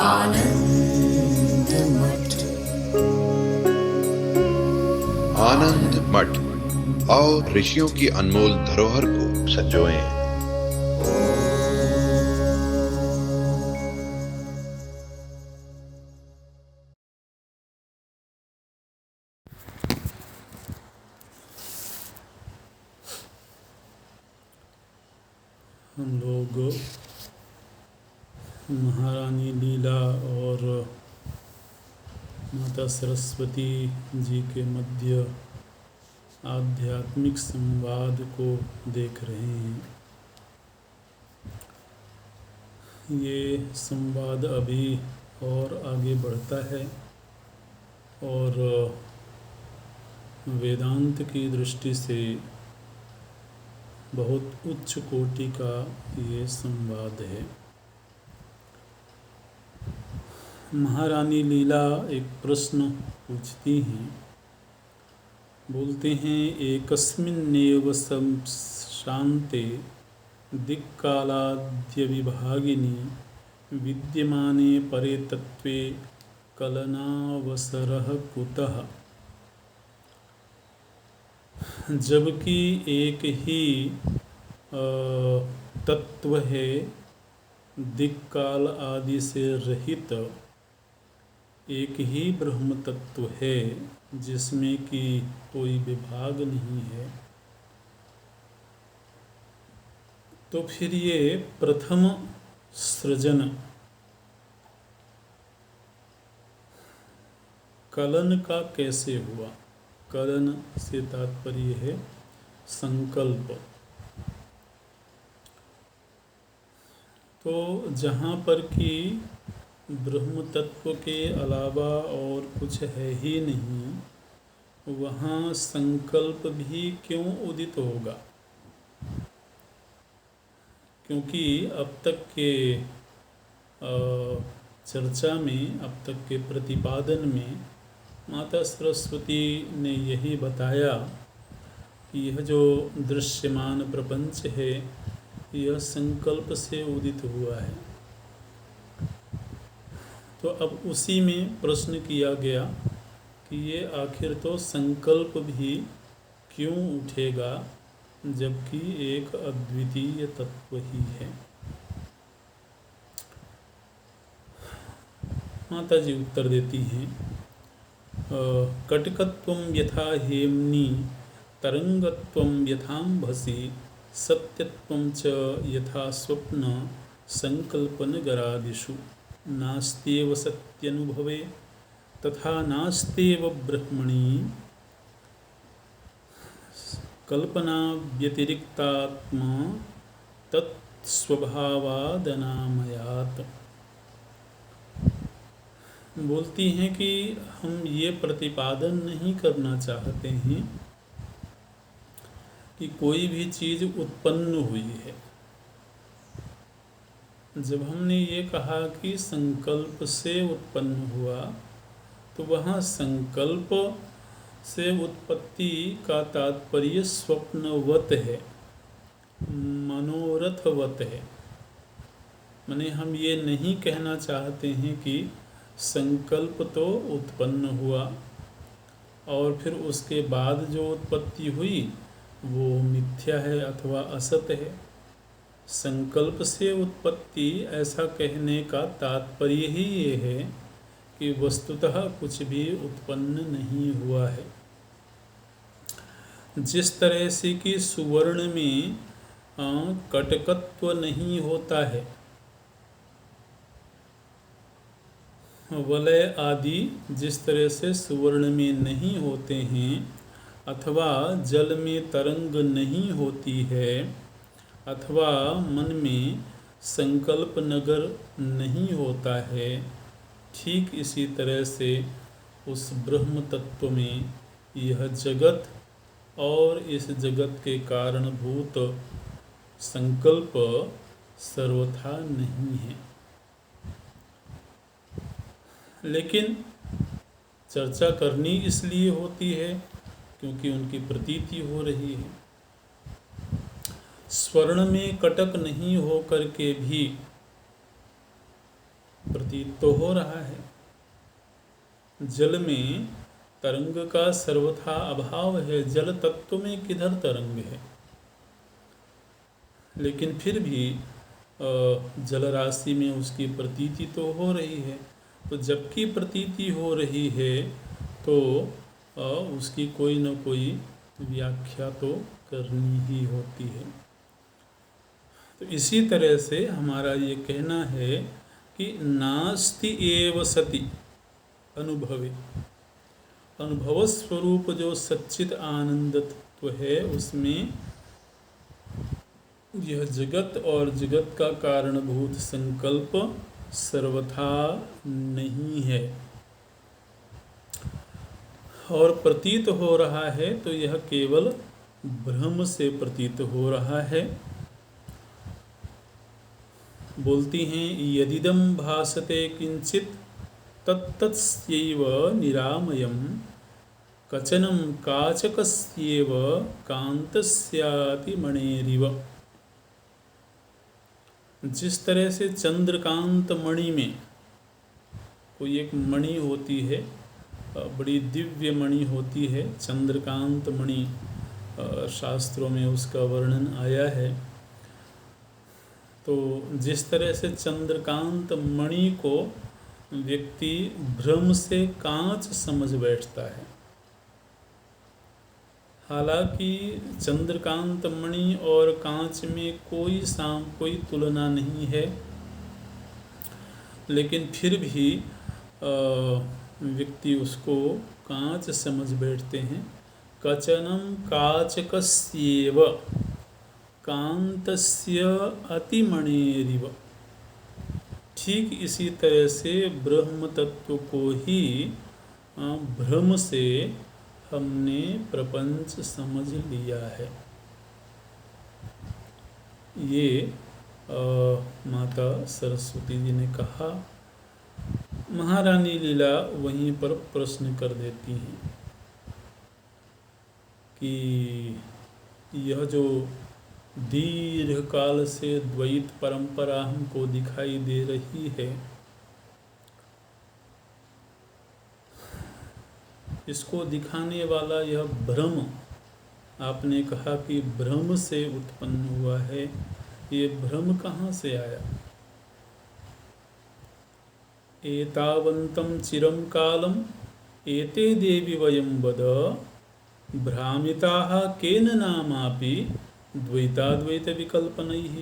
आनंद मठ। आनंद मठ और ऋषियों की अनमोल धरोहर को संजोएं। हम लोग महारानी लीला और माता सरस्वती जी के मध्य आध्यात्मिक संवाद को देख रहे हैं। ये संवाद अभी और आगे बढ़ता है और वेदांत की दृष्टि से बहुत उच्च कोटि का ये संवाद है। महारानी लीला एक प्रश्न पूछती हैं, बोलते हैं एकस्मिन्नेव शान्ते दिक्कालाद्य विभागिनी विद्यमाने परे तत्वे कलनावसरः कुतः। जबकि एक ही तत्व है, दिक्काल आदि से रहित एक ही ब्रह्म तत्व है जिसमें कि कोई विभाग नहीं है, तो फिर ये प्रथम सृजन कलन का कैसे हुआ। कलन से तात्पर्य है संकल्प। तो जहाँ पर कि ब्रह्म तत्व के अलावा और कुछ है ही नहीं, वहाँ संकल्प भी क्यों उदित होगा। क्योंकि अब तक के चर्चा में, अब तक के प्रतिपादन में माता सरस्वती ने यही बताया कि यह जो दृश्यमान प्रपंच है यह संकल्प से उदित हुआ है। तो अब उसी में प्रश्न किया गया कि ये आखिर तो संकल्प भी क्यों उठेगा जबकि एक अद्वितीय तत्व ही है। माता जी उत्तर देती हैं, कटकत्वं यथा हेम्नि तरंगत्वं यथाम्भसि सत्यत्वं च यथा स्वप्न संकल्पनगरादिषु नास्त्येव सत्यनुभवे तथा नास्त्येव ब्रह्मणि कल्पना व्यतिरिक्तात्मा तत्स्वभावादनामयात्। बोलती हैं कि हम ये प्रतिपादन नहीं करना चाहते हैं कि कोई भी चीज़ उत्पन्न हुई है। जब हमने ये कहा कि संकल्प से उत्पन्न हुआ, तो वहाँ संकल्प से उत्पत्ति का तात्पर्य स्वप्नवत है, मनोरथवत है। माने हम ये नहीं कहना चाहते हैं कि संकल्प तो उत्पन्न हुआ और फिर उसके बाद जो उत्पत्ति हुई वो मिथ्या है अथवा असत है। संकल्प से उत्पत्ति ऐसा कहने का तात्पर्य ही ये है कि वस्तुतः कुछ भी उत्पन्न नहीं हुआ है। जिस तरह से कि सुवर्ण में कटकत्व नहीं होता है, वलय आदि जिस तरह से सुवर्ण में नहीं होते हैं, अथवा जल में तरंग नहीं होती है, अथवा मन में संकल्प नगर नहीं होता है, ठीक इसी तरह से उस ब्रह्म तत्व में यह जगत और इस जगत के कारणभूत संकल्प सर्वथा नहीं है। लेकिन चर्चा करनी इसलिए होती है क्योंकि उनकी प्रतीति हो रही है। स्वर्ण में कटक नहीं हो कर के भी प्रतीत तो हो रहा है। जल में तरंग का सर्वथा अभाव है, जल तत्व में किधर तरंग है। लेकिन फिर भी जल राशि में उसकी प्रतीति तो हो रही है। तो जबकि प्रतीति हो रही है तो उसकी कोई न कोई व्याख्या तो करनी ही होती है। तो इसी तरह से हमारा ये कहना है कि नास्ति एव सति अनुभवे, अनुभव स्वरूप जो सच्चित आनंद तत्व है उसमें यह जगत और जगत का कारणभूत संकल्प सर्वथा नहीं है। और प्रतीत हो रहा है तो यह केवल भ्रम से प्रतीत हो रहा है। बोलती हैं यदिदं भासते किंचित तत्तस्यैव निरामयं कचनं काचकस्यैव कांतस्याति मणेरिव। जिस तरह से चंद्रकांत मणि में कोई एक मणि होती है, बड़ी दिव्य मणि होती है चंद्रकांत मणि, शास्त्रों में उसका वर्णन आया है। तो जिस तरह से चंद्रकांत मणि को व्यक्ति भ्रम से कांच समझ बैठता है, हालांकि चंद्रकांत मणि और कांच में कोई तुलना नहीं है, लेकिन फिर भी व्यक्ति उसको कांच समझ बैठते हैं। कचनम काचकस्येव कांतस्य अतिमणेरिव। ठीक इसी तरह से ब्रह्म तत्व को ही भ्रम से हमने प्रपंच समझ लिया है। ये माता सरस्वती जी ने कहा। महारानी लीला वहीं पर प्रश्न कर देती हैं कि यह जो दीर्घ काल से द्वैत परंपरा हमको दिखाई दे रही है, इसको दिखाने वाला यह भ्रम, आपने कहा कि भ्रम से उत्पन्न हुआ है, ये भ्रम कहाँ से आया। एतावन्तं चिरं कालम एते देवी वयं वद भ्रामिताः केन नामापि द्वैताद्वैत विकल्पनैः।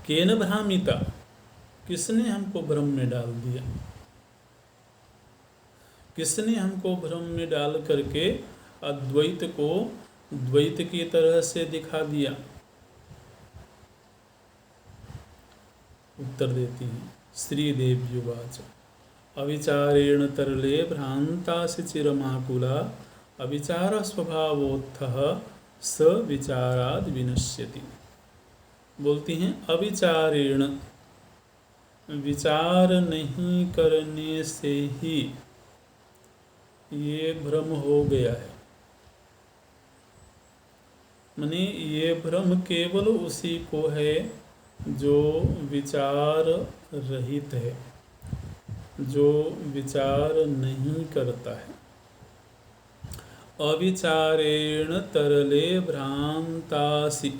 केन भ्रामिता, किसने हमको भ्रम में डाल दिया, किसने हमको भ्रम में डाल करके अद्वैत को द्वैत की तरह से दिखा दिया। उत्तर देती हैं श्रीदेव्युवाच अविचारेण तरले भ्रांतासि चिरमाकुला अविचार स्वभावोत्थः स विचाराद विनश्यति। बोलती हैं अविचारेण, विचार नहीं करने से ही ये भ्रम हो गया है। माने ये भ्रम केवल उसी को है जो विचार रहित है, जो विचार नहीं करता है। अविचारेण तरले भ्रांतासि,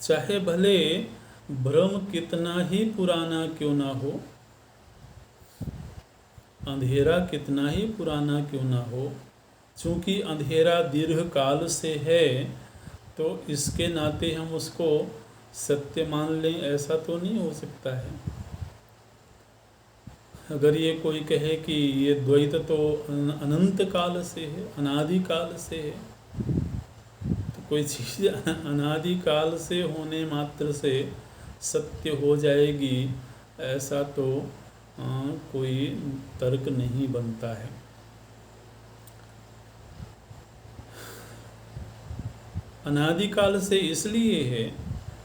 चाहे भले भ्रम कितना ही पुराना क्यों ना हो, अंधेरा कितना ही पुराना क्यों ना हो, चूंकि अंधेरा दीर्घ काल से है तो इसके नाते हम उसको सत्य मान लें, ऐसा तो नहीं हो सकता है। अगर ये कोई कहे कि ये द्वैत तो अनंत काल से है, अनादि काल से है, तो कोई चीज़ अनादि काल से होने मात्र से सत्य हो जाएगी, ऐसा तो कोई तर्क नहीं बनता है। अनादिकाल से इसलिए है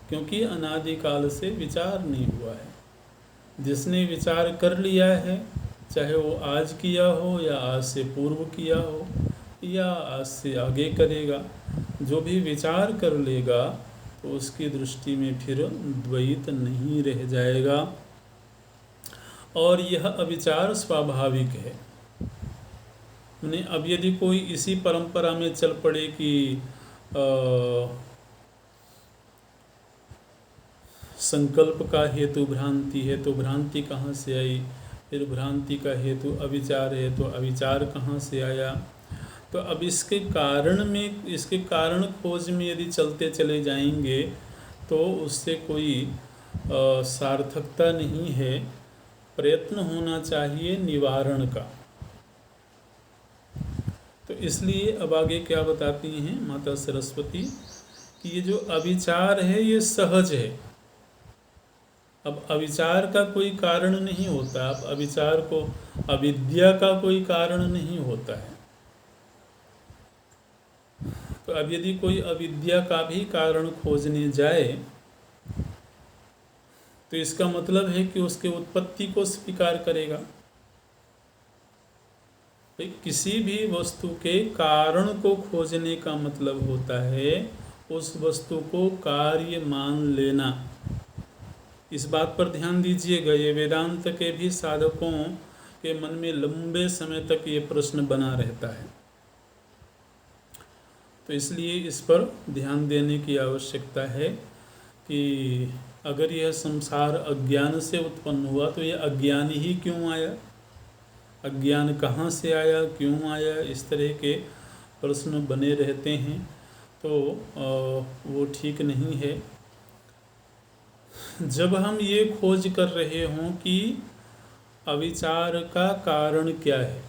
क्योंकि अनादिकाल से विचार नहीं हुआ है। जिसने विचार कर लिया है, चाहे वो आज किया हो या आज से पूर्व किया हो या आज से आगे करेगा, जो भी विचार कर लेगा तो उसकी दृष्टि में फिर द्वैत नहीं रह जाएगा। और यह अविचार स्वाभाविक है। मैंने अब यदि कोई इसी परंपरा में चल पड़े कि संकल्प का हेतु भ्रांति है, तो भ्रांति कहाँ से आई, फिर भ्रांति का हेतु अविचार है, तो अविचार कहाँ से आया। तो अब इसके कारण खोज में यदि चलते चले जाएंगे तो उससे कोई सार्थकता नहीं है। प्रयत्न होना चाहिए निवारण का। तो इसलिए अब आगे क्या बताती हैं माता सरस्वती कि ये जो अविचार है ये सहज है। अब अविचार का कोई कारण नहीं होता। अब अविचार को अविद्या का कोई कारण नहीं होता है। तो अब यदि कोई अविद्या का भी कारण खोजने जाए तो इसका मतलब है कि उसके उत्पत्ति को स्वीकार करेगा। किसी भी वस्तु के कारण को खोजने का मतलब होता है उस वस्तु को कार्य मान लेना। इस बात पर ध्यान दीजिएगा, ये वेदांत के भी साधकों के मन में लंबे समय तक ये प्रश्न बना रहता है। तो इसलिए इस पर ध्यान देने की आवश्यकता है कि अगर यह संसार अज्ञान से उत्पन्न हुआ तो यह अज्ञान ही क्यों आया, अज्ञान कहाँ से आया, क्यों आया, इस तरह के प्रश्न बने रहते हैं। तो वो ठीक नहीं है। जब हम ये खोज कर रहे हों कि अविचार का कारण क्या है,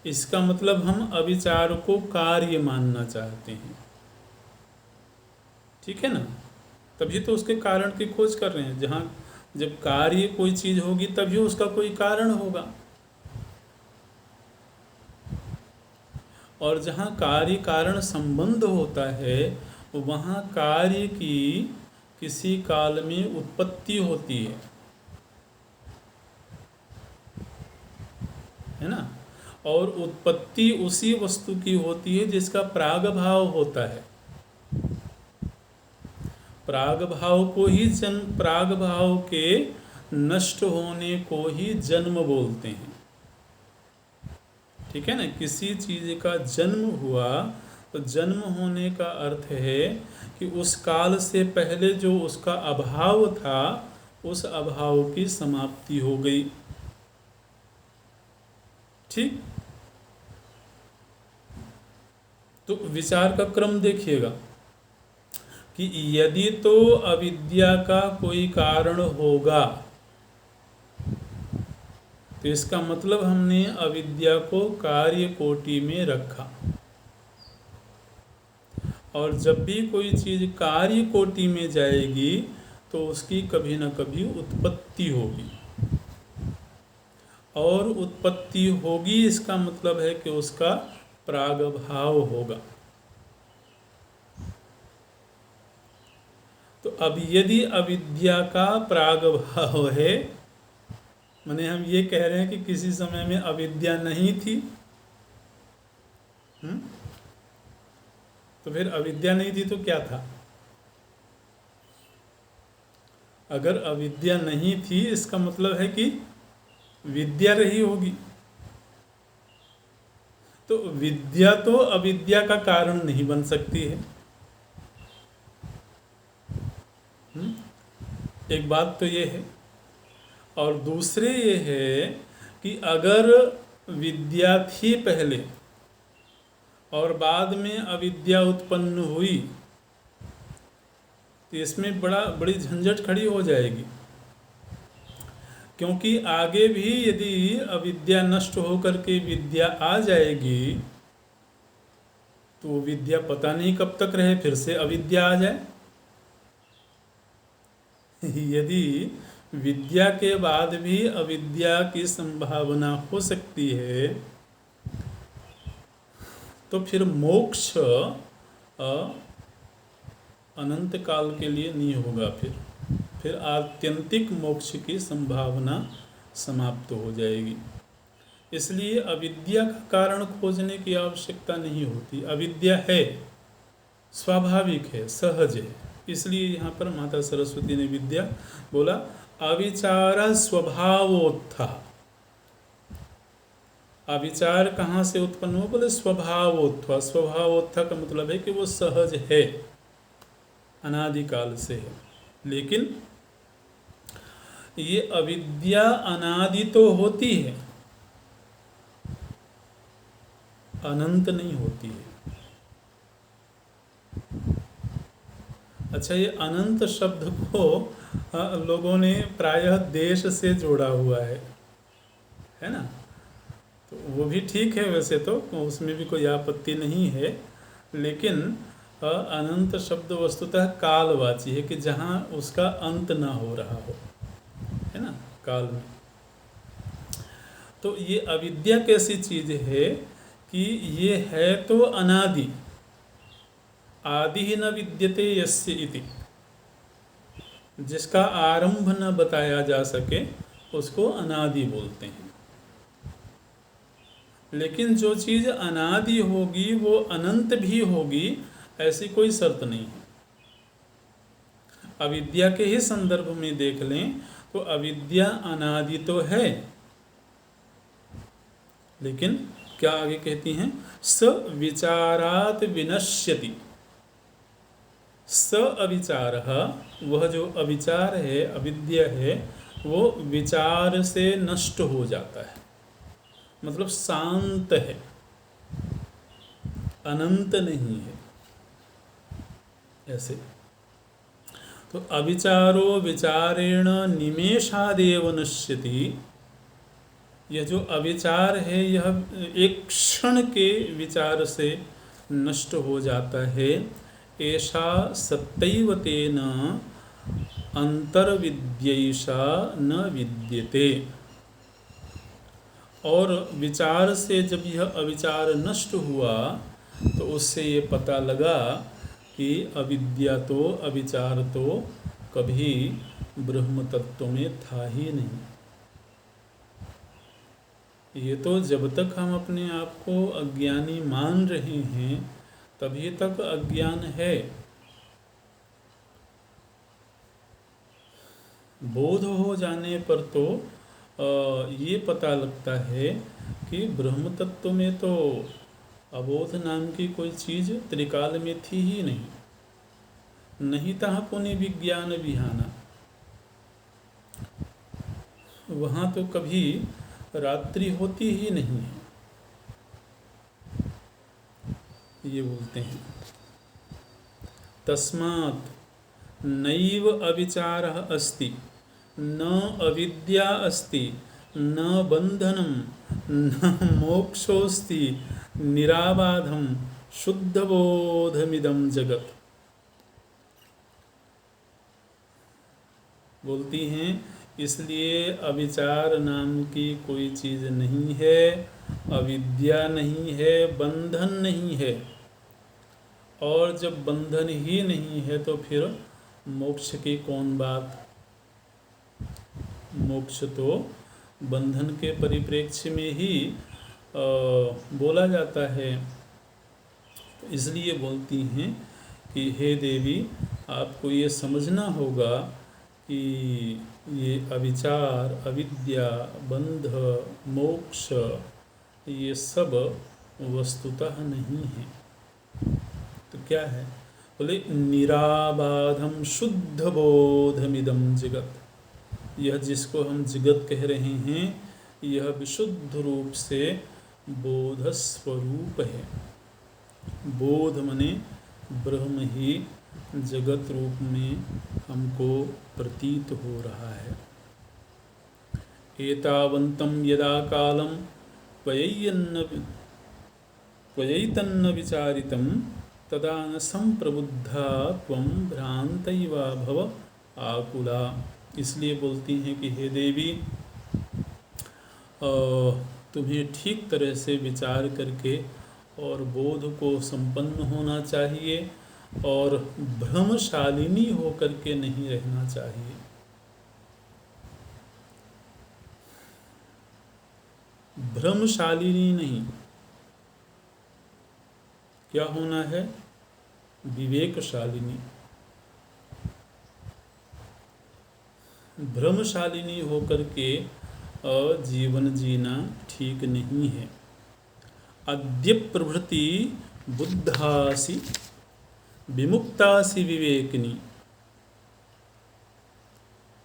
इसका मतलब हम अविचार को कार्य मानना चाहते हैं, ठीक है ना। तभी तो उसके कारण की खोज कर रहे हैं। जहाँ जब कार्य कोई चीज़ होगी तभी उसका कोई कारण होगा, और जहाँ कार्य कारण संबंध होता है वहाँ कार्य की किसी काल में उत्पत्ति होती है ना। और उत्पत्ति उसी वस्तु की होती है जिसका प्रागभाव होता है। प्रागभाव को ही जन्म, प्रागभाव के नष्ट होने को ही जन्म बोलते हैं, ठीक है ना। किसी चीज का जन्म हुआ तो जन्म होने का अर्थ है कि उस काल से पहले जो उसका अभाव था उस अभाव की समाप्ति हो गई, ठीक। तो विचार का क्रम देखिएगा कि यदि तो अविद्या का कोई कारण होगा तो इसका मतलब हमने अविद्या को कार्य कोटि में रखा, और जब भी कोई चीज़ कार्य कोटि में जाएगी तो उसकी कभी न कभी उत्पत्ति होगी, और उत्पत्ति होगी इसका मतलब है कि उसका प्रागभाव होगा। तो अब यदि अविद्या का प्रागभाव है, माने हम ये कह रहे हैं कि किसी समय में अविद्या नहीं थी, तो फिर अविद्या नहीं थी तो क्या था। अगर अविद्या नहीं थी इसका मतलब है कि विद्या रही होगी। तो विद्या तो अविद्या का कारण नहीं बन सकती है। एक बात तो ये है, और दूसरे ये है कि अगर विद्या थी पहले और बाद में अविद्या उत्पन्न हुई तो इसमें बड़ी झंझट खड़ी हो जाएगी, क्योंकि आगे भी यदि अविद्या नष्ट होकर के विद्या आ जाएगी तो विद्या पता नहीं कब तक रहे, फिर से अविद्या आ जाए। यदि विद्या के बाद भी अविद्या की संभावना हो सकती है तो फिर मोक्ष अनंत काल के लिए नहीं होगा, फिर आत्यंतिक मोक्ष की संभावना समाप्त हो जाएगी। इसलिए अविद्या का कारण खोजने की आवश्यकता नहीं होती। अविद्या है स्वाभाविक है, सहज है। इसलिए यहाँ पर माता सरस्वती ने विद्या बोला अविचार स्वभावोत्थ। अविचार कहाँ से उत्पन्न हो? बोले स्वभावोत्थ। स्वभावोत्थ का मतलब है कि वो सहज है, अनादिकाल से है। लेकिन ये अविद्या अनादि तो होती है, अनंत नहीं होती है। अच्छा, ये अनंत शब्द को लोगों ने प्रायः देश से जोड़ा हुआ है ना? तो वो भी ठीक है वैसे तो, उसमें भी कोई आपत्ति नहीं है। लेकिन अनंत शब्द वस्तुतः कालवाची है कि जहाँ उसका अंत ना हो रहा हो, है ना, काल में। तो ये अविद्या कैसी चीज है कि ये है तो अनादि, आदि ही न विद्यते यस्य इति, जिसका आरंभ न बताया जा सके उसको अनादि बोलते हैं। लेकिन जो चीज अनादि होगी वो अनंत भी होगी, ऐसी कोई शर्त नहीं है। अविद्या के ही संदर्भ में देख लें तो अविद्या अनादि तो है, लेकिन क्या आगे कहती हैं? स विचारात विनश्यति। स अविचारः, वह जो अविचार है, अविद्या है, वो विचार से नष्ट हो जाता है, मतलब शांत है, अनंत नहीं है। ऐसे तो अविचारो विचारेण निमेषादेव नश्यति। यह जो अविचार है यह एक क्षण के विचार से नष्ट हो जाता है। ऐसा सत्यैव तेन अंतर्विद्यैषा न विद्यते। और विचार से जब यह अविचार नष्ट हुआ तो उससे ये पता लगा कि अविद्या तो, अविचार तो कभी ब्रह्म तत्व में था ही नहीं। ये तो जब तक हम अपने आप को अज्ञानी मान रहे हैं तभी तक अज्ञान है। बोध हो जाने पर तो ये पता लगता है कि ब्रह्म तत्व में तो अबोध नाम की कोई चीज़ त्रिकाल में थी ही नहीं, नहीं तहाँ पुनि विज्ञान विहाना। वहाँ तो कभी रात्रि होती ही नहीं है, ये बोलते हैं। तस्मात् नैव अविचारः अस्ति, न अविद्या अस्ति, न बंधनम, न मोक्षोस्ति, निराबाधम शुद्धबोधमिदं जगत्। बोलती हैं इसलिए अविचार नाम की कोई चीज़ नहीं है, अविद्या नहीं है, बंधन नहीं है। और जब बंधन ही नहीं है तो फिर मोक्ष की कौन बात? मोक्ष तो बंधन के परिप्रेक्ष्य में ही बोला जाता है। इसलिए बोलती हैं कि हे देवी, आपको ये समझना होगा कि ये अविचार, अविद्या, बंध, मोक्ष ये सब वस्तुतः नहीं है। तो क्या है? बोले निराबाधम शुद्ध बोधमिदं जगत। यह जिसको हम जगत कह रहे हैं यह विशुद्ध रूप से बोध स्वरूप है। बोध मने ब्रह्म ही जगत रूप में हमको प्रतीत हो रहा है। एतावन्तं यदा कालं त्वयैतन्न विचारितं तदा न संप्रबुद्धा त्वं भ्रांतैवा भव आकुला। इसलिए बोलती हैं कि हे देवी, तुम्हें ठीक तरह से विचार करके और बोध को संपन्न होना चाहिए और भ्रमशालिनी होकर के नहीं रहना चाहिए। भ्रमशालिनी नहीं, क्या होना है? विवेकशालिनी। भ्रमशालिनी होकर के जीवन जीना ठीक नहीं है। अद्य प्रभृति बुद्धासि विमुक्तासि विवेकिनी,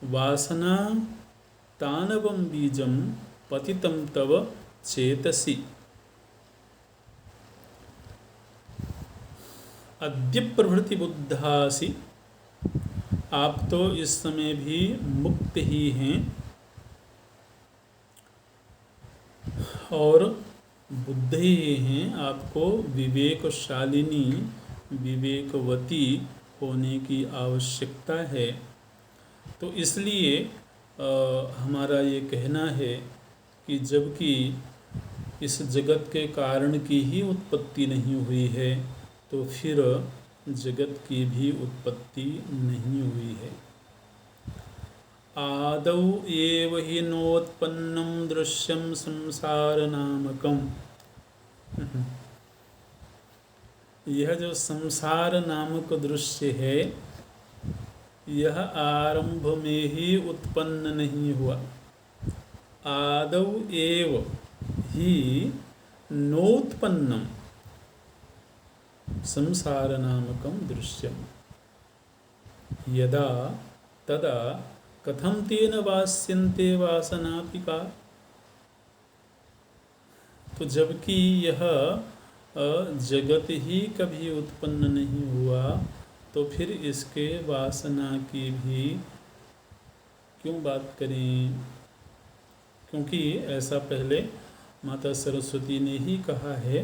वासना तानवं बीजं पतितं तव चेतसि। अद्य प्रभृति बुद्धासि, आप तो इस समय भी मुक्त ही हैं और बुद्ध ही हैं। आपको विवेकशालिनी, विवेकवती होने की आवश्यकता है। तो इसलिए हमारा ये कहना है कि जबकि इस जगत के कारण की ही उत्पत्ति नहीं हुई है, तो फिर जगत की भी उत्पत्ति नहीं हुई है। आदौ एव हि नोत्पन्नं दृश्यं संसार नामकम्। यह जो संसार नामक दृश्य है, यह आरंभ में ही उत्पन्न नहीं हुआ। आदौ एव हि नोत्पन्नम संसार नामकम दृश्यम, यदा तदा कथम तेन वास्यन्ते वासनापिका। तो जबकि यह जगत ही कभी उत्पन्न नहीं हुआ, तो फिर इसके वासना की भी क्यों बात करें? क्योंकि ऐसा पहले माता सरस्वती ने ही कहा है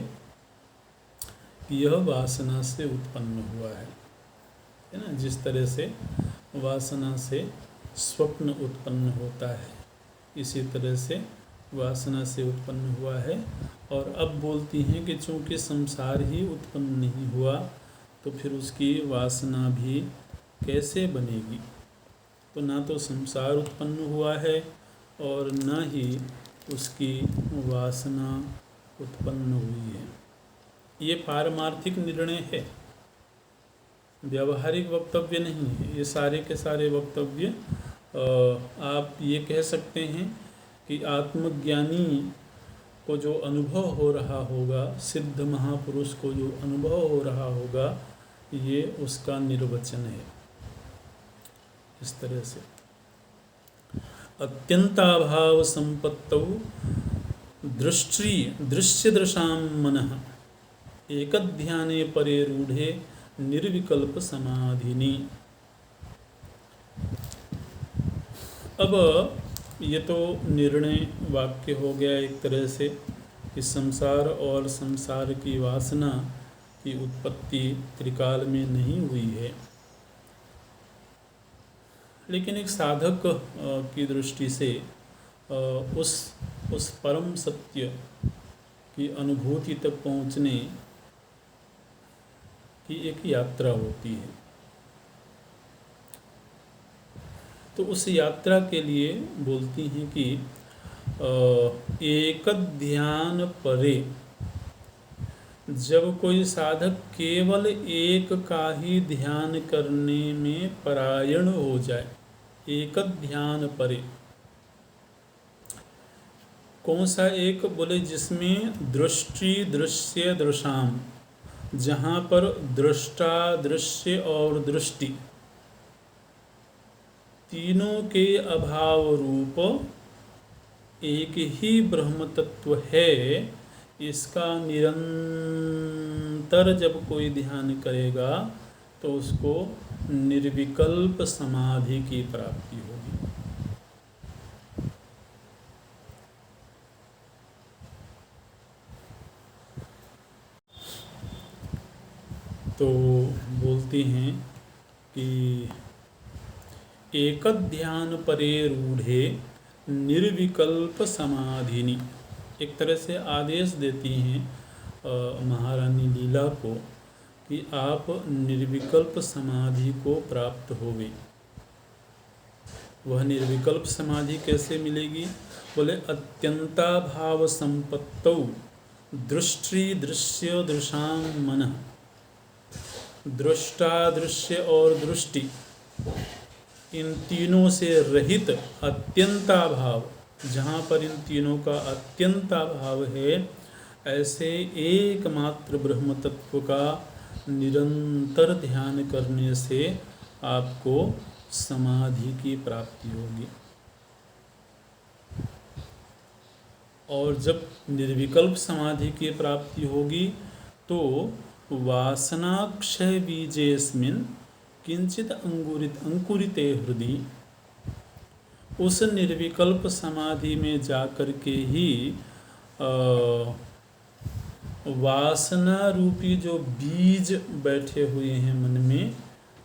कि यह वासना से उत्पन्न हुआ है ना। जिस तरह से वासना से स्वप्न उत्पन्न होता है, इसी तरह से वासना से उत्पन्न हुआ है। और अब बोलती हैं कि चूँकि संसार ही उत्पन्न नहीं हुआ, तो फिर उसकी वासना भी कैसे बनेगी? तो ना तो संसार उत्पन्न हुआ है और न ही उसकी वासना उत्पन्न हुई है। ये पारमार्थिक निर्णय है, व्यावहारिक वक्तव्य नहीं है। ये सारे के सारे वक्तव्य आप ये कह सकते हैं कि आत्मज्ञानी को जो अनुभव हो रहा होगा, सिद्ध महापुरुष को जो अनुभव हो रहा होगा, ये उसका निर्वचन है। इस तरह से अत्यंताभाव संपत्तौ दृश्य दृशाम मनः एकध्याने परे रूढ़े निर्विकल्प समाधिनी। अब ये तो निर्णय वाक्य हो गया एक तरह से कि संसार और संसार की वासना की उत्पत्ति त्रिकाल में नहीं हुई है। लेकिन एक साधक की दृष्टि से उस परम सत्य की अनुभूति तक पहुँचने की एक यात्रा होती है। तो उस यात्रा के लिए बोलती हैं कि एक ध्यान परे, जब कोई साधक केवल एक का ही ध्यान करने में परायण हो जाए, एक ध्यान परे। कौन सा एक? बोले जिसमें दृष्टि दृश्य दृशाम, जहाँ पर दृष्टा दृश्य और दृष्टि तीनों के अभाव रूप एक ही ब्रह्म तत्व है, इसका निरंतर जब कोई ध्यान करेगा तो उसको निर्विकल्प समाधि की प्राप्ति होगी। तो बोलती हैं कि एक ध्यान परे रूढ़े निर्विकल्प समाधिनी। एक तरह से आदेश देती हैं महारानी लीला को कि आप निर्विकल्प समाधि को प्राप्त होवे। वह निर्विकल्प समाधि कैसे मिलेगी? बोले अत्यंताभाव संपत्तौ दृष्टि दृश्य दृशाम मनः दृष्टा, दृश्य और दृष्टि, इन तीनों से रहित अत्यंताभाव, जहाँ पर इन तीनों का अत्यंताभाव है, ऐसे एकमात्र ब्रह्म तत्व का निरंतर ध्यान करने से आपको समाधि की प्राप्ति होगी। और जब निर्विकल्प समाधि की प्राप्ति होगी तो वासनाक्षय बीजेस्मिन किंचित अंकुरिते हृदि, उस निर्विकल्प समाधि में जाकर के ही वासना रूपी जो बीज बैठे हुए हैं मन में,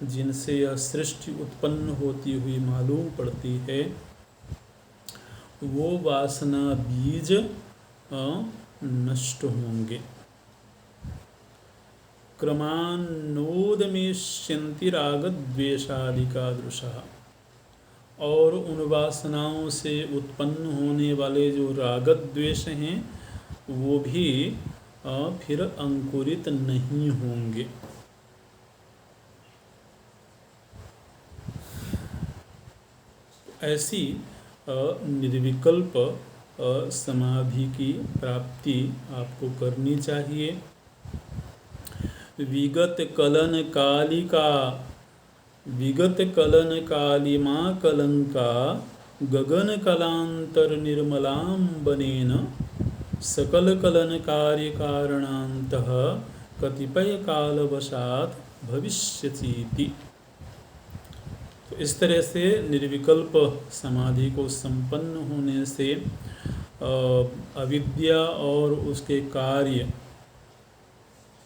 जिनसे यह सृष्टि उत्पन्न होती हुई मालूम पड़ती है, वो वासना बीज नष्ट होंगे। क्रमान्नोदमेष्यन्ति रागद्वेषादिकादृशः, और उन वासनाओं से उत्पन्न होने वाले जो रागद्वेष हैं वो भी फिर अंकुरित नहीं होंगे। ऐसी निर्विकल्प समाधि की प्राप्ति आपको करनी चाहिए। विगत कलन कालिमा कलंका गगन कलांतर निर्मलांबनेन सकल कलन कार्य कारणांतः कतिपय कालवशात भविष्यतीति। तो इस तरह से निर्विकल्प समाधि को संपन्न होने से अविद्या और उसके कार्य,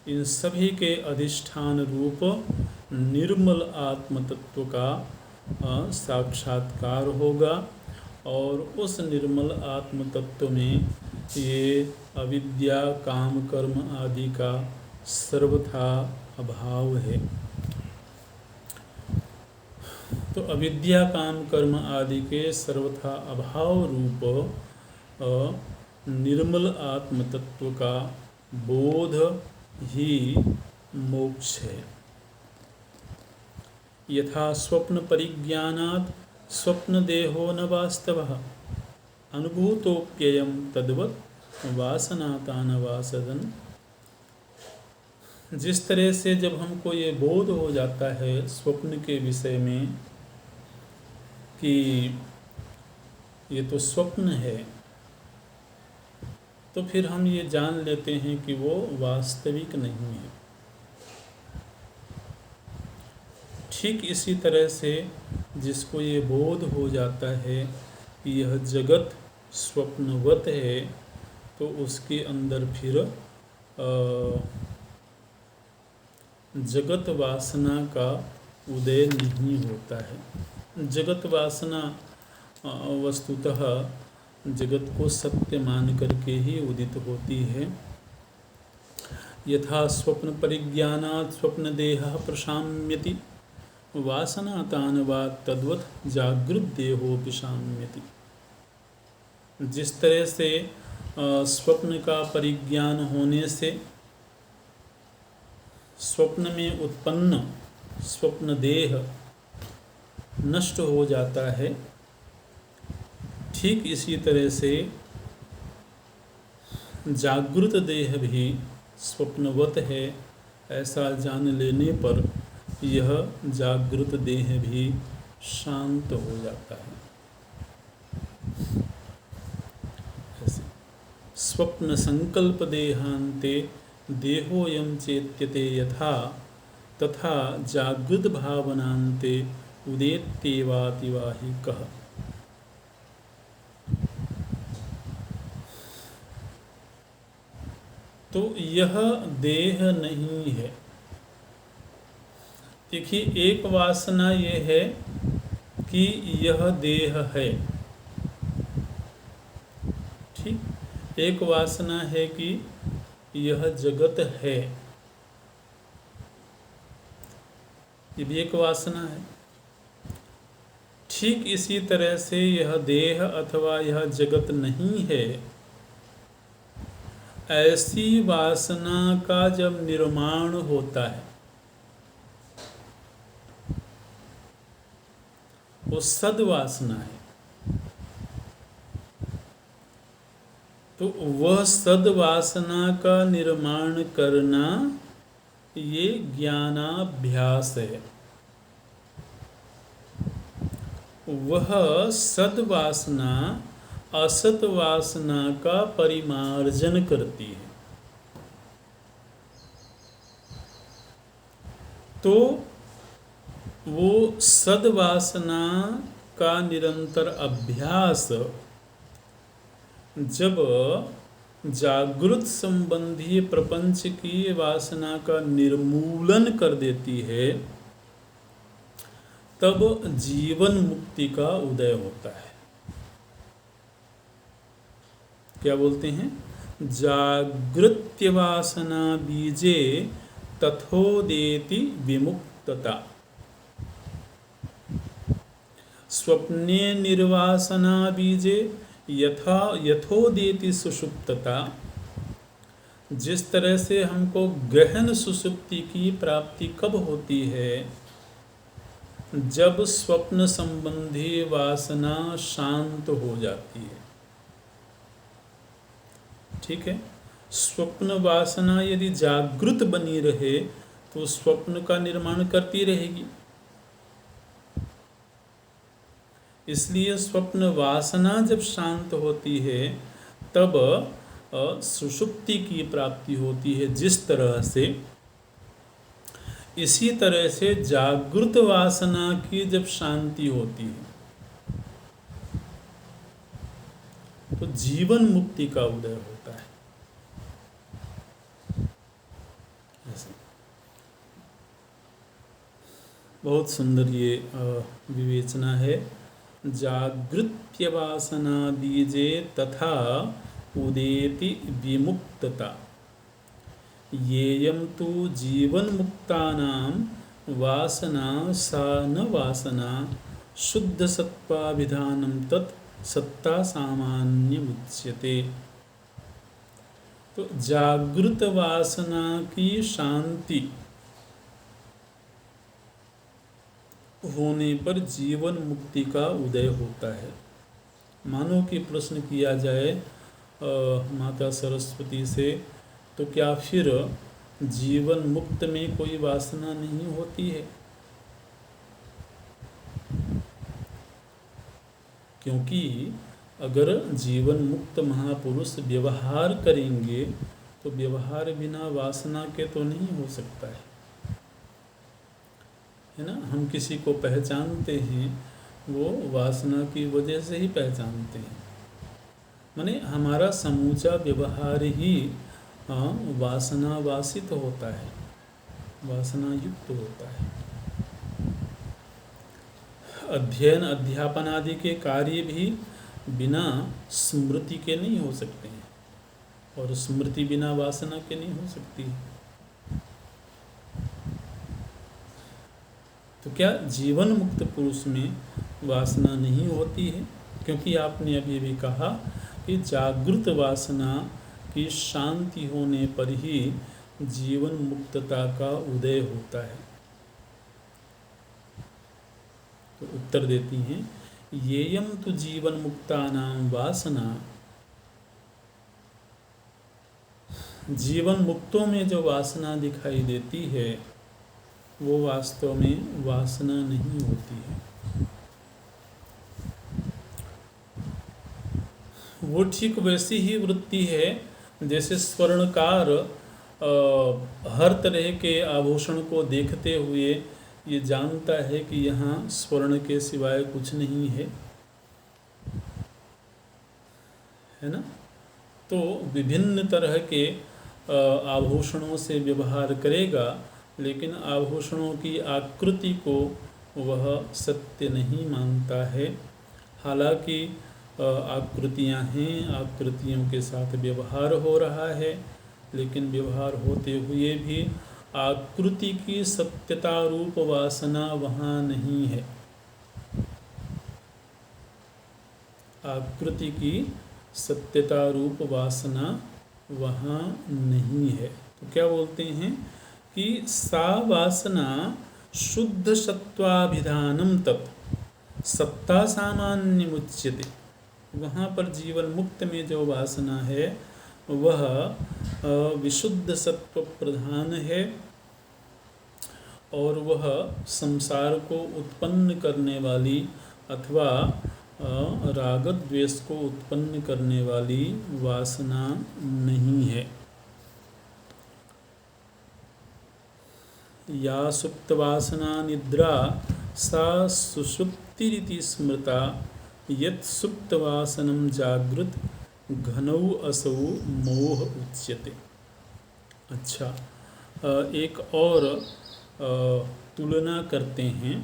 इन सभी के अधिष्ठान रूप निर्मल आत्म तत्व का साक्षात्कार होगा। और उस निर्मल आत्म तत्व में ये अविद्या, काम, कर्म आदि का सर्वथा अभाव है। तो अविद्या, काम, कर्म आदि के सर्वथा अभाव रूप निर्मल आत्म तत्व का बोध ही मोक्ष है। यथा स्वप्न परिज्ञानात् स्वप्न देहो न वास्तवः अनुभूतोप्ययम् तद्वत् वासनातान वासदन्। जिस तरह से जब हमको ये बोध हो जाता है स्वप्न के विषय में कि ये तो स्वप्न है, तो फिर हम ये जान लेते हैं कि वो वास्तविक नहीं है। ठीक इसी तरह से जिसको ये बोध हो जाता है कि यह जगत स्वप्नवत है, तो उसके अंदर फिर जगत वासना का उदय नहीं होता है। जगत वासना वस्तुतः जगत को सत्य मान करके ही उदित होती है। यथा स्वप्न परिज्ञानात् स्वप्न देह प्रशाम्यति वासनातान तद्वत् जागृत देहो विशाम्यति। जिस तरह से स्वप्न का परिज्ञान होने से स्वप्न में उत्पन्न स्वप्न देह नष्ट हो जाता है, ठीक इसी तरह से जागृत देह भी स्वप्नवत है, ऐसा जान लेने पर यह जागृत देह भी शांत हो जाता है। ऐसे स्वप्न संकल्प देहांते देहोयम चेत्यते यथा तथा जागृत भावनांते उदेत्येवातिवाहिकः। तो यह देह नहीं है। देखिए, एक वासना ये है कि यह देह है, ठीक। एक वासना है कि यह जगत है, ये भी एक वासना है। ठीक इसी तरह से यह देह अथवा यह जगत नहीं है, ऐसी वासना का जब निर्माण होता है, वो सद्वासना है। तो वह सद्वासना का निर्माण करना ये ज्ञानाभ्यास है। वह सद्वासना असत वासना का परिमार्जन करती है। तो वो सद्वासना का निरंतर अभ्यास जब जागृत संबंधी प्रपंच की वासना का निर्मूलन कर देती है, तब जीवन मुक्ति का उदय होता है। क्या बोलते हैं? जागृत्य वासना बीजे तथोदेति विमुक्तता, स्वप्ने निर्वासना बीजे यथोदेति सुषुप्तता। जिस तरह से हमको गहन सुषुप्ति की प्राप्ति कब होती है? जब स्वप्न संबंधी वासना शांत हो जाती है। ठीक है, स्वप्न वासना यदि जागृत बनी रहे तो स्वप्न का निर्माण करती रहेगी। इसलिए स्वप्न वासना जब शांत होती है तब सुषुप्ति की प्राप्ति होती है। जिस तरह से, इसी तरह से जागृत वासना की जब शांति होती है तो जीवन मुक्ति का उदय होता है। बहुत सुंदर ये विवेचना है। जागृत्य वासना बीजे तथा उदेति विमुक्तता, येयं तु जीवन मुक्तानां वासना सा न वासना शुद्ध सत्वाभिधानं तत् सत्ता सामान्यमुच्यते। तो जागृत वासना की शांति होने पर जीवन मुक्ति का उदय होता है। मानो कि प्रश्न किया जाए माता सरस्वती से, तो क्या फिर जीवन मुक्त में कोई वासना नहीं होती है? क्योंकि अगर जीवन मुक्त महापुरुष व्यवहार करेंगे तो व्यवहार बिना वासना के तो नहीं हो सकता है ना। हम किसी को पहचानते हैं वो वासना की वजह से ही पहचानते हैं। माने हमारा समूचा व्यवहार ही वासना वासित होता है, वासना युक्त होता है। अध्ययन अध्यापन आदि के कार्य भी बिना स्मृति के नहीं हो सकते हैं, और स्मृति बिना वासना के नहीं हो सकती है। तो क्या जीवन मुक्त पुरुष में वासना नहीं होती है? क्योंकि आपने अभी भी कहा कि जागृत वासना की शांति होने पर ही जीवन मुक्तता का उदय होता है। तो उत्तर देती हैं, येयं तु जीवन मुक्तानां वासना, जीवन मुक्तों में जो वासना दिखाई देती है वो वास्तव में वासना नहीं होती है। वो ठीक वैसी ही वृत्ति है जैसे स्वर्णकार हर तरह के आभूषण को देखते हुए ये जानता है कि यहाँ स्वर्ण के सिवाय कुछ नहीं है ना। तो विभिन्न तरह के आभूषणों से व्यवहार करेगा, लेकिन आभूषणों की आकृति को वह सत्य नहीं मानता है। हालांकि आकृतियां हैं, आकृतियों के साथ व्यवहार हो रहा है, लेकिन व्यवहार होते हुए भी आकृति की सत्यता रूप वासना वहाँ नहीं है। आकृति की सत्यता रूप वासना वहाँ नहीं है। तो क्या बोलते हैं कि सा वासना शुद्ध सत्वाभिधानम तत्, सत्ता सामान्य मुच्यते, वहाँ पर जीवन मुक्त में जो वासना है वह विशुद्ध सत्व प्रधान है और वह संसार को उत्पन्न करने वाली अथवा राग द्वेष को उत्पन्न करने वाली वासना नहीं है। या सुप्त वासना निद्रा सा सुषुप्तिरिति स्मृता यत् सुप्त वासनम जागृत घनौ असौ मोह उच्यते। अच्छा, एक और तुलना करते हैं।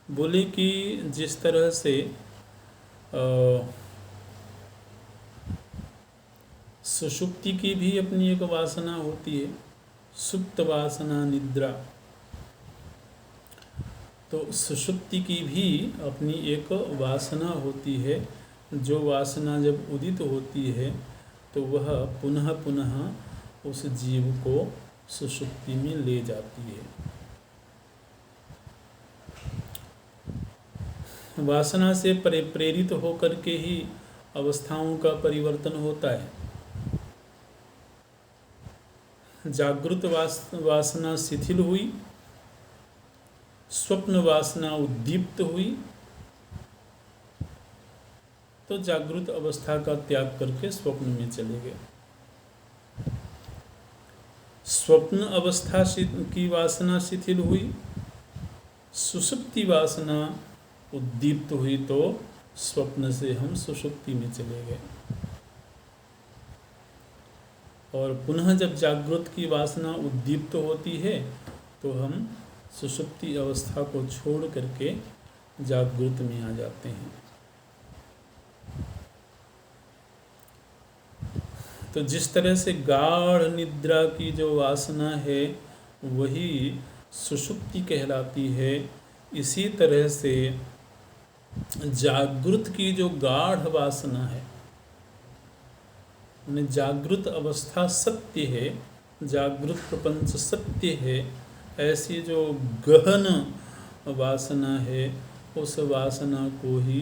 बोले कि जिस तरह से सुषुप्ति की भी अपनी एक वासना होती है, सुप्त वासना निद्रा, तो सुषुप्ति की भी अपनी एक वासना होती है। जो वासना जब उदित होती है तो वह पुनः पुनः उस जीव को सुषुप्ति में ले जाती है। वासना से प्रेरित होकर के ही अवस्थाओं का परिवर्तन होता है। जागृत वासना शिथिल हुई, स्वप्न वासना उद्दीप्त हुई, तो जागृत अवस्था का त्याग करके स्वप्न में चले गए। स्वप्न अवस्था की वासना शिथिल हुई, सुषुप्ति वासना उद्दीप्त हुई, तो स्वप्न से हम सुषुप्ति में चले गए। और पुनः जब जागृत की वासना उद्दीप्त होती है तो हम सुषुप्ति अवस्था को छोड़ करके जागृत में आ जाते हैं। तो जिस तरह से गाढ़ निद्रा की जो वासना है वही सुषुप्ति कहलाती है, इसी तरह से जागृत की जो गाढ़ वासना है, जागृत अवस्था सत्य है, जागृत प्रपंच सत्य है, ऐसी जो गहन वासना है उस वासना को ही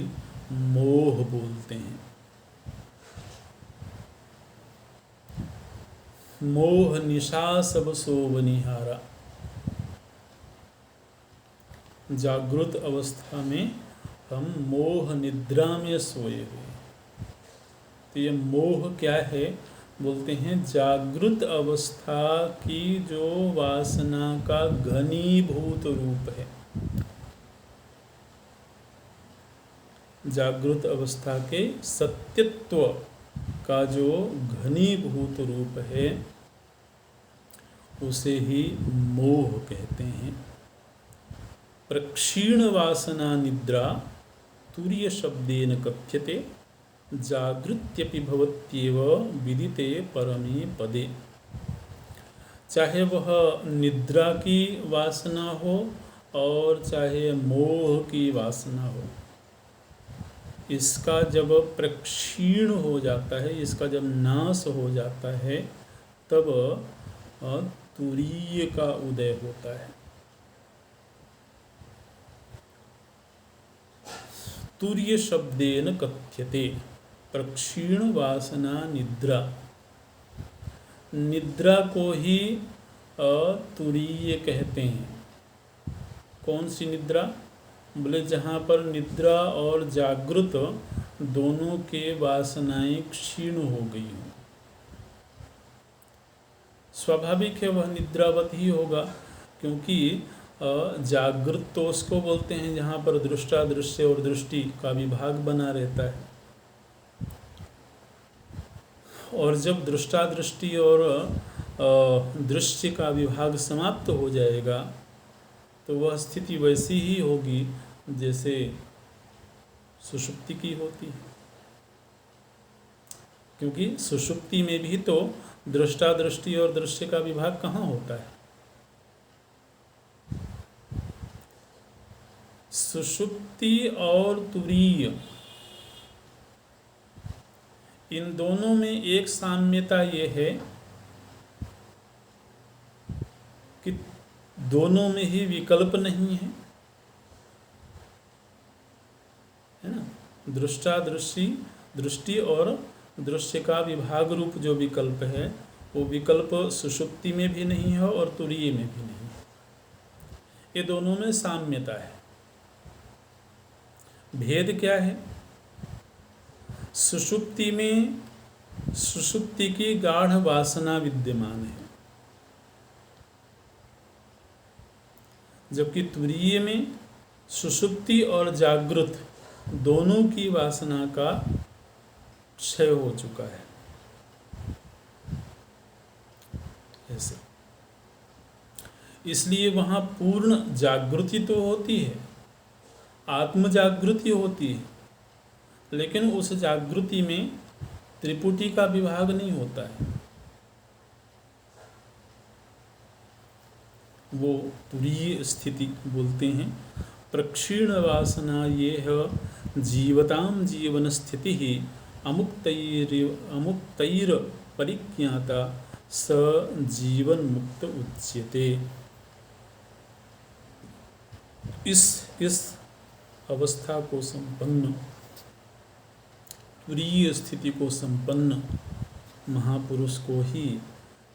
मोह बोलते हैं। मोह निशा सब सोवनिहारा। जागृत अवस्था में हम मोह निद्रा में सोए हुए। तो ये मोह क्या है? बोलते हैं जागृत अवस्था की जो वासना का घनीभूत रूप है। जागृत अवस्था के सत्यत्व का जो घनीभूत रूप है उसे ही मोह कहते हैं। प्रक्षीण वासना निद्रा तुर्य शब्देन कथ्यते जागृत्यपि भवत्येव विदिते परमे पदे। चाहे वह निद्रा की वासना हो और चाहे मोह की वासना हो, इसका जब प्रक्षीण हो जाता है, इसका जब नाश हो जाता है, तब तुरीय का उदय होता है। तुर्य शब्देन कथ्यते प्रक्षीण वासना निद्रा। निद्रा को ही तुरीय कहते हैं। कौन सी निद्रा? बोले जहाँ पर निद्रा और जागृत दोनों के वासनाएं क्षीण हो गई हों। स्वाभाविक है वह निद्रावत ही होगा, क्योंकि जागृत तो उसको बोलते हैं जहाँ पर दृष्टा दृश्य और दृष्टि का विभाग बना रहता है। और जब दृष्टा दृष्टि और दृश्य का विभाग समाप्त हो जाएगा तो वह स्थिति वैसी ही होगी जैसे सुषुप्ति की होती है। क्योंकि सुषुप्ति में भी तो दृष्टा दृष्टि और दृश्य का विभाग कहाँ होता है? सुषुप्ति और तुरीय, इन दोनों में एक साम्यता ये है कि दोनों में ही विकल्प नहीं है। है ना। दृष्टि और दृश्य का विभाग रूप जो विकल्प है वो विकल्प सुषुप्ति में भी नहीं है और तुरीय में भी नहीं है। ये दोनों में साम्यता है। भेद क्या है? सुषुप्ति में सुषुप्ति की गाढ़ वासना विद्यमान है, जबकि तुरीय में सुषुप्ति और जागृत दोनों की वासना का क्षय हो चुका है। ऐसे इसलिए वहाँ पूर्ण जागृति तो होती है, आत्म जागृति होती है, लेकिन उस जागृति में त्रिपुटी का विभाग नहीं होता है। वो तुरीय स्थिति बोलते हैं। प्रक्षीण वासना ये है जीवताम जीवन स्थिति ही अमुक्तैर परिज्ञाता स जीवन मुक्त उच्यते। इस अवस्था को संपन्न, तुरीय स्थिति को संपन्न महापुरुष को ही,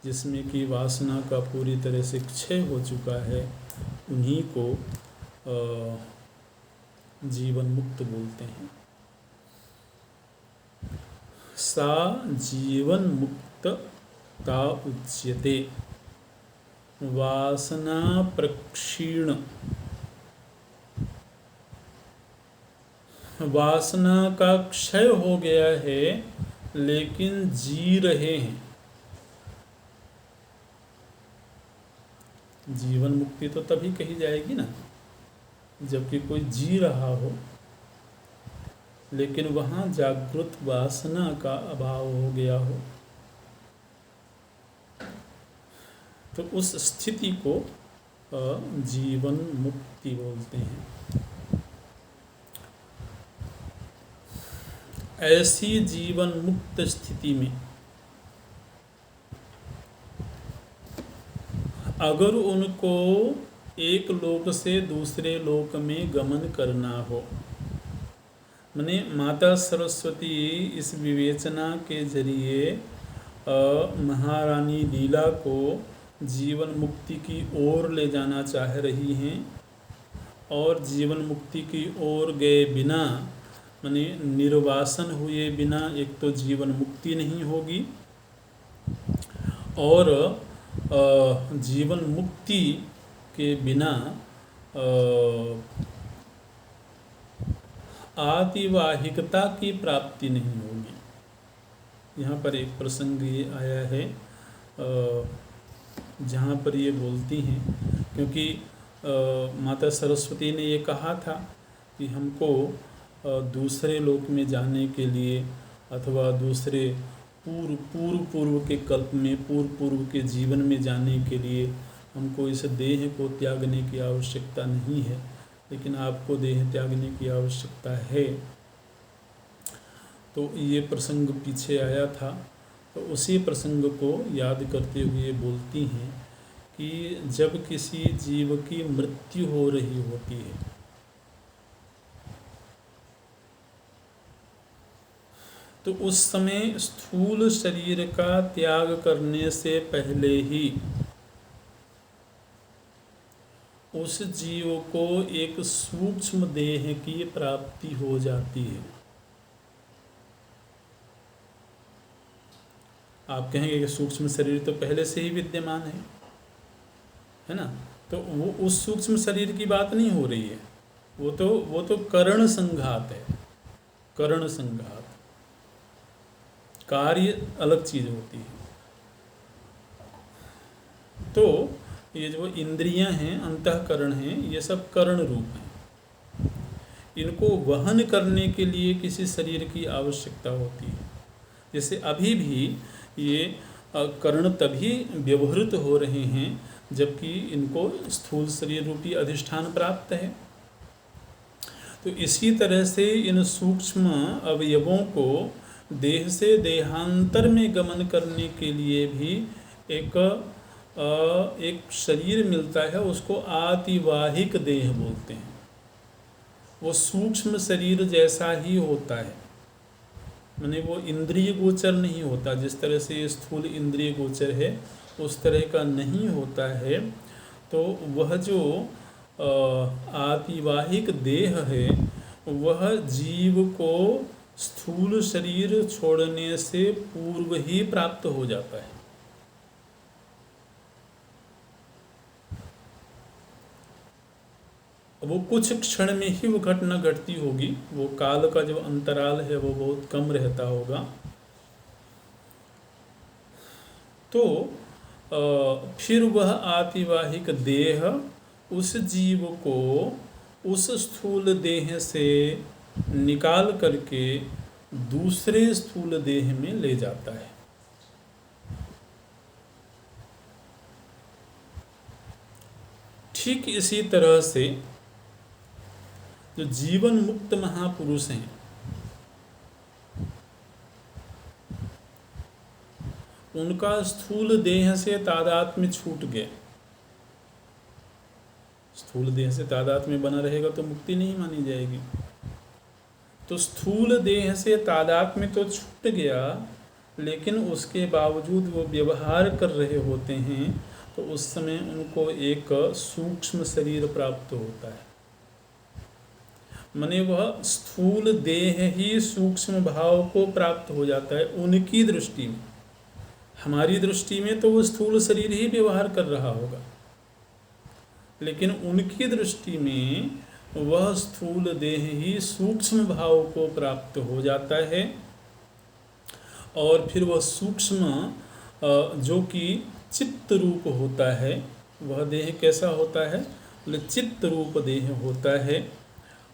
जिसमें कि वासना का पूरी तरह से क्षय हो चुका है, उन्हीं को जीवन मुक्त बोलते हैं। सा जीवन मुक्तता उच्यते। वासना प्रक्षीण, वासना का क्षय हो गया है लेकिन जी रहे हैं। जीवन मुक्ति तो तभी कही जाएगी ना जबकि कोई जी रहा हो, लेकिन वहाँ जागृत वासना का अभाव हो गया हो, तो उस स्थिति को जीवन मुक्ति बोलते हैं। ऐसी जीवन मुक्त स्थिति में अगर उनको एक लोक से दूसरे लोक में गमन करना हो, माने माता सरस्वती इस विवेचना के जरिए महारानी लीला को जीवन मुक्ति की ओर ले जाना चाह रही हैं, और जीवन मुक्ति की ओर गए बिना, माने निर्वासन हुए बिना एक तो जीवन मुक्ति नहीं होगी, और जीवन मुक्ति के बिना आतिवाहिकता की प्राप्ति नहीं होगी। यहाँ पर एक प्रसंग ये आया है जहाँ पर ये बोलती हैं, क्योंकि माता सरस्वती ने ये कहा था कि हमको दूसरे लोक में जाने के लिए अथवा दूसरे पूर्व के कल्प में पूर्व के जीवन में जाने के लिए हमको इस देह को त्यागने की आवश्यकता नहीं है, लेकिन आपको देह त्यागने की आवश्यकता है। तो ये प्रसंग पीछे आया था, तो उसी प्रसंग को याद करते हुए बोलती हैं कि जब किसी जीव की मृत्यु हो रही होती है तो उस समय स्थूल शरीर का त्याग करने से पहले ही उस जीव को एक सूक्ष्म देह की प्राप्ति हो जाती है। आप कहेंगे कि सूक्ष्म शरीर तो पहले से ही विद्यमान है ना, तो वो उस सूक्ष्म शरीर की बात नहीं हो रही है, वो तो करण संघात है। करण संघात, कार्य अलग चीज होती है। तो ये जो इंद्रियां हैं, अंतःकरण हैं, ये सब करण रूप हैं। इनको वहन करने के लिए किसी शरीर की आवश्यकता होती है। जैसे अभी भी ये कर्ण तभी व्यवहृत हो रहे हैं जबकि इनको स्थूल शरीर रूपी अधिष्ठान प्राप्त है। तो इसी तरह से इन सूक्ष्म अवयवों को देह से देहांतर में गमन करने के लिए भी एक शरीर मिलता है, उसको आतिवाहिक देह बोलते हैं। वो सूक्ष्म शरीर जैसा ही होता है, माने वो इंद्रिय गोचर नहीं होता। जिस तरह से ये स्थूल इंद्रिय गोचर है उस तरह का नहीं होता है। तो वह जो आतिवाहिक देह है वह जीव को स्थूल शरीर छोड़ने से पूर्व ही प्राप्त हो जाता है। वो कुछ क्षण में ही वो घटना घटती होगी, वो काल का जो अंतराल है वो बहुत कम रहता होगा। तो फिर वह आतिवाहिक देह उस जीव को उस स्थूल देह से निकाल करके दूसरे स्थूल देह में ले जाता है। ठीक इसी तरह से जो जीवन मुक्त महापुरुष हैं उनका स्थूल देह से तादात्म्य छूट गया। स्थूल देह से तादात्म्य बना रहेगा तो मुक्ति नहीं मानी जाएगी। तो स्थूल देह से तादात्म्य तो छूट गया, लेकिन उसके बावजूद वो व्यवहार कर रहे होते हैं, तो उस समय उनको एक सूक्ष्म शरीर प्राप्त होता है। माने वह स्थूल देह ही सूक्ष्म भाव को प्राप्त हो जाता है उनकी दृष्टि में। हमारी दृष्टि में तो वो स्थूल शरीर ही व्यवहार कर रहा होगा, लेकिन उनकी दृष्टि में वह स्थूल देह ही सूक्ष्म भाव को प्राप्त हो जाता है। और फिर वह सूक्ष्म जो कि चित्त रूप होता है, वह देह कैसा होता है? बोले चित्त रूप देह होता है।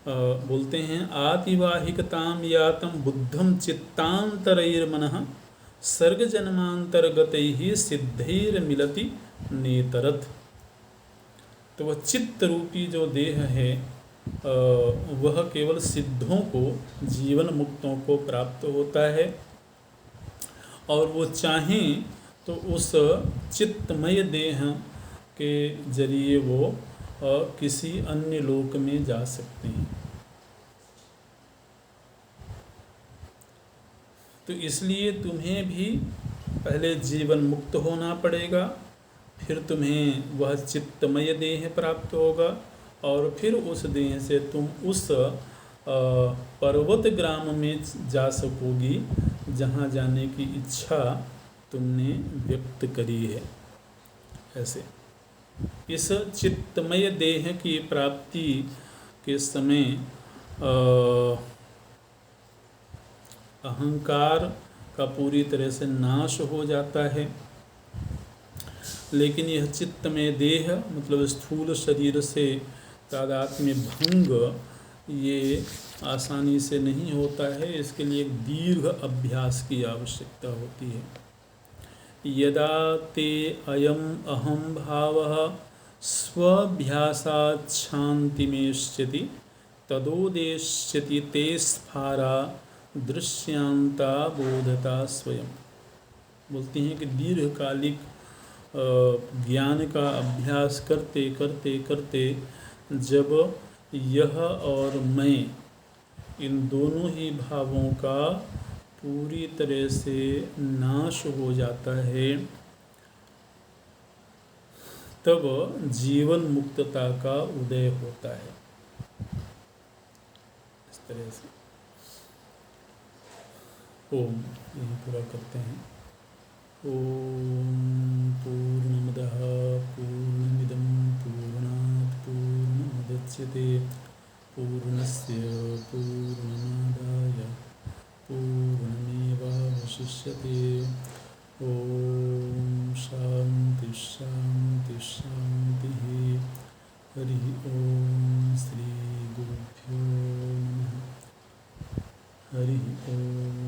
बोलते हैं आतिवाहिकताम यातम बुद्धम चित्तांतरैर्मनः सर्ग जन्मांतर्गतैः सिद्धैर मिलति नेतरथ। तो वह चित्त रूपी जो देह है वह केवल सिद्धों को, जीवन मुक्तों को प्राप्त होता है। और वो चाहें तो उस चित्तमय देह के जरिए वो किसी अन्य लोक में जा सकते हैं। तो इसलिए तुम्हें भी पहले जीवन मुक्त होना पड़ेगा, फिर तुम्हें वह चित्तमय देह प्राप्त होगा, और फिर उस देह से तुम उस पर्वत ग्राम में जा सकोगी जहाँ जाने की इच्छा तुमने व्यक्त करी है। ऐसे इस चित्तमय देह की प्राप्ति के समय अहंकार का पूरी तरह से नाश हो जाता है। लेकिन यह चित्तमय देह मतलब स्थूल शरीर से तादात्म्य भंग ये आसानी से नहीं होता है। इसके लिए एक दीर्घ अभ्यास की आवश्यकता होती है। यदा ते अयम अहम भावः स्वभ्यासात् शान्तिमेष्यति तदोदेष्यति ते स्फारा दृश्यांता बोधता स्वयं। बोलती हैं कि दीर्घकालिक ज्ञान का अभ्यास करते करते करते जब यह और मैं इन दोनों ही भावों का पूरी तरह से नाश हो जाता है, तब जीवन मुक्तता का उदय होता है। इस तरह से ओम यही पूरा करते हैं। ओम पूर्णमदः पूर्णमिदं पूर्णात् पूर्णमुदच्यते पूर्णस्य पूर्णमादाय पूर्णमेवावशिष्यते। ओम शांति शांति शांतिः। हरि ओम श्री गुरुभ्यो नमः। हरि ओम।